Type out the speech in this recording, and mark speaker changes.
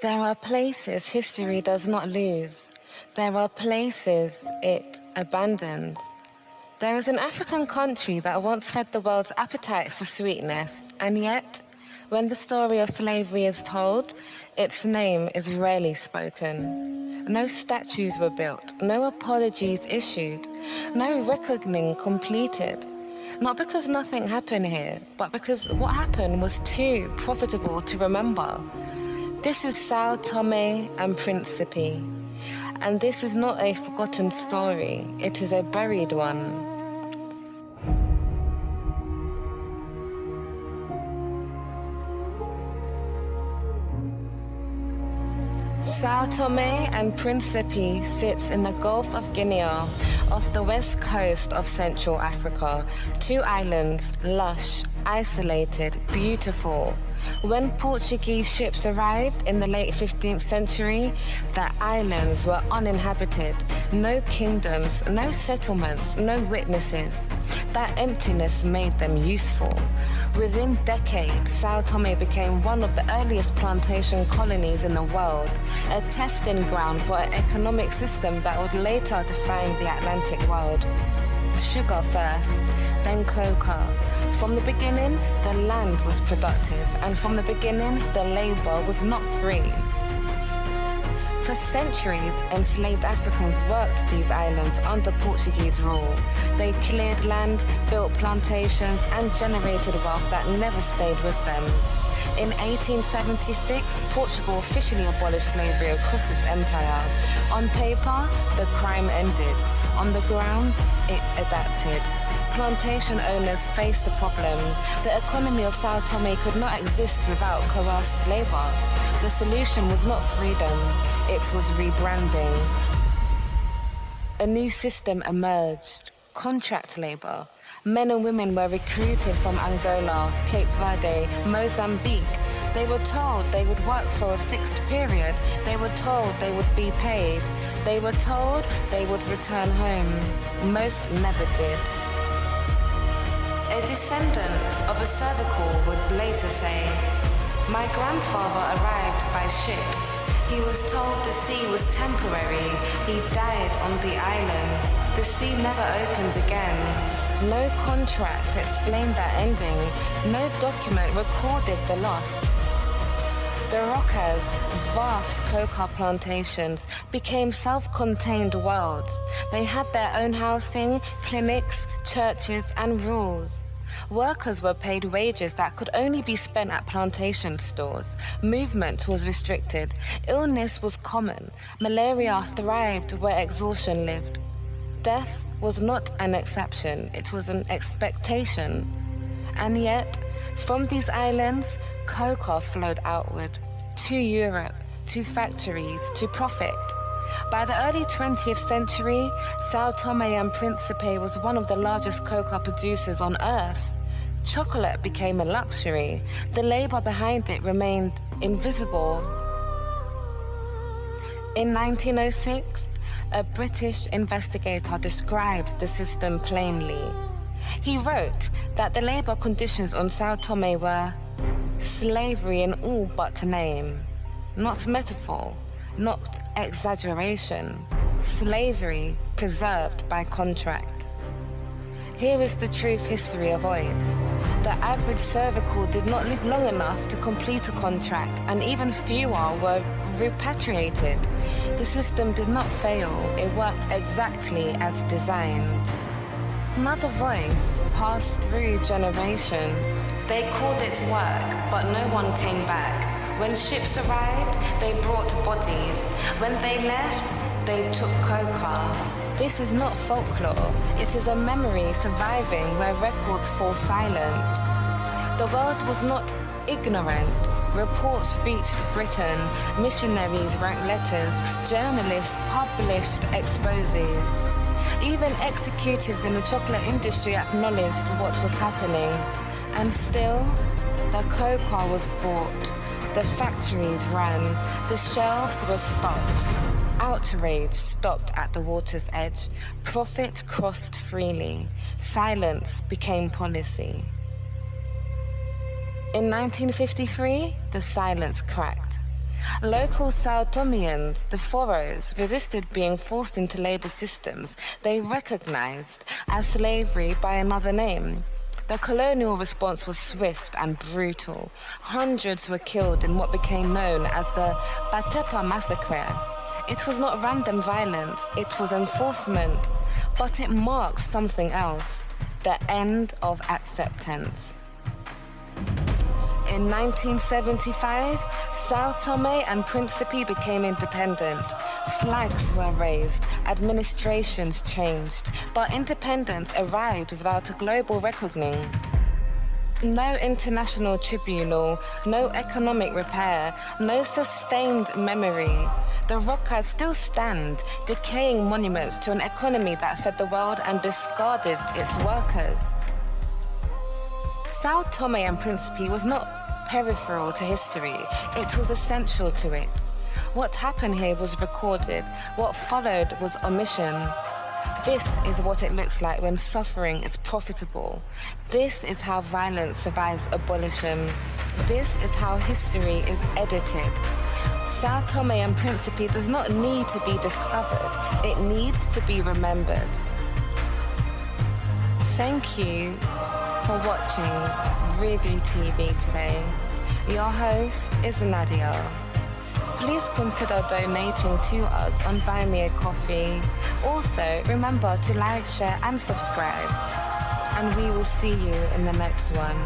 Speaker 1: There are places history does not lose. There are places it abandons. There is an African country that once fed the world's appetite for sweetness, and yet, when the story of slavery is told, its name is rarely spoken. No statues were built, no apologies issued, no reckoning completed. Not because nothing happened here, but because what happened was too profitable to remember. This is São Tomé and Príncipe, and this is not a forgotten story, it is a buried one. São Tomé and Príncipe sits in the Gulf of Guinea, off the west coast of Central Africa. Two islands, lush, isolated, beautiful. When Portuguese ships arrived in the late 15th century, the islands were uninhabited. No kingdoms, no settlements, no witnesses. That emptiness made them useful. Within decades, São Tomé became one of the earliest plantation colonies in the world, a testing ground for an economic system that would later define the Atlantic world. Sugar first, then coca. From the beginning, the land was productive, and from the beginning, the labor was not free. For centuries, enslaved Africans worked these islands under Portuguese rule. They cleared land, built plantations, and generated wealth that never stayed with them. In 1876, Portugal officially abolished slavery across its empire. On paper, the crime ended. On the ground, it adapted. Plantation owners faced a problem. The economy of São Tomé could not exist without coerced labor. The solution was not freedom, it was rebranding. A new system emerged, contract labor. Men and women were recruited from Angola, Cape Verde, Mozambique. They were told they would work for a fixed period. They were told they would be paid. They were told they would return home. Most never did. A descendant of a cervical would later say, "My grandfather arrived by ship. He was told the sea was temporary. He died on the island. The sea never opened again." No contract explained that ending. No document recorded the loss. The Roccas, vast coca plantations, became self-contained worlds. They had their own housing, clinics, churches, and rules. Workers were paid wages that could only be spent at plantation stores. Movement was restricted. Illness was common. Malaria thrived where exhaustion lived. Death was not an exception, it was an expectation. And yet, from these islands, coca flowed outward, to Europe, to factories, to profit. By the early 20th century, São Tomé and Príncipe was one of the largest coca producers on earth. Chocolate became a luxury. The labor behind it remained invisible. In 1906, a British investigator described the system plainly. He wrote that the labor conditions on São Tomé were slavery in all but name, not metaphor, not exaggeration, slavery preserved by contract. Here is the truth history avoids. The average cervical did not live long enough to complete a contract, and even fewer were repatriated. The system did not fail, it worked exactly as designed. Another voice passed through generations. They called it work, but no one came back. When ships arrived, they brought bodies. When they left, they took coca. This is not folklore, it is a memory surviving where records fall silent. The world was not ignorant. Reports reached Britain, missionaries wrote letters, journalists published exposés. Even executives in the chocolate industry acknowledged what was happening. And still, the coca was bought, the factories ran, the shelves were stocked. Outrage stopped at the water's edge. Profit crossed freely. Silence became policy. In 1953, the silence cracked. Local São Tomeans, the Foros, resisted being forced into labor systems they recognized as slavery by another name. The colonial response was swift and brutal. Hundreds were killed in what became known as the Batepa Massacre. It was not random violence, it was enforcement, but it marked something else, the end of acceptance. In 1975, São Tomé and Príncipe became independent. Flags were raised, administrations changed, but independence arrived without a global reckoning. No international tribunal, no economic repair, no sustained memory. The rocas still stand, decaying monuments to an economy that fed the world and discarded its workers. São Tomé and Príncipe was not peripheral to history, it was essential to it. What happened here was recorded, what followed was omission. This is what it looks like when suffering is profitable. This is how violence survives abolition. This is how history is edited. São Tomé and Príncipe does not need to be discovered, it needs to be remembered. Thank you for watching RearView TV today. Your host is Nadia. Please consider donating to us on Buy Me a Coffee. Also, remember to like, share and subscribe. And we will see you in the next one.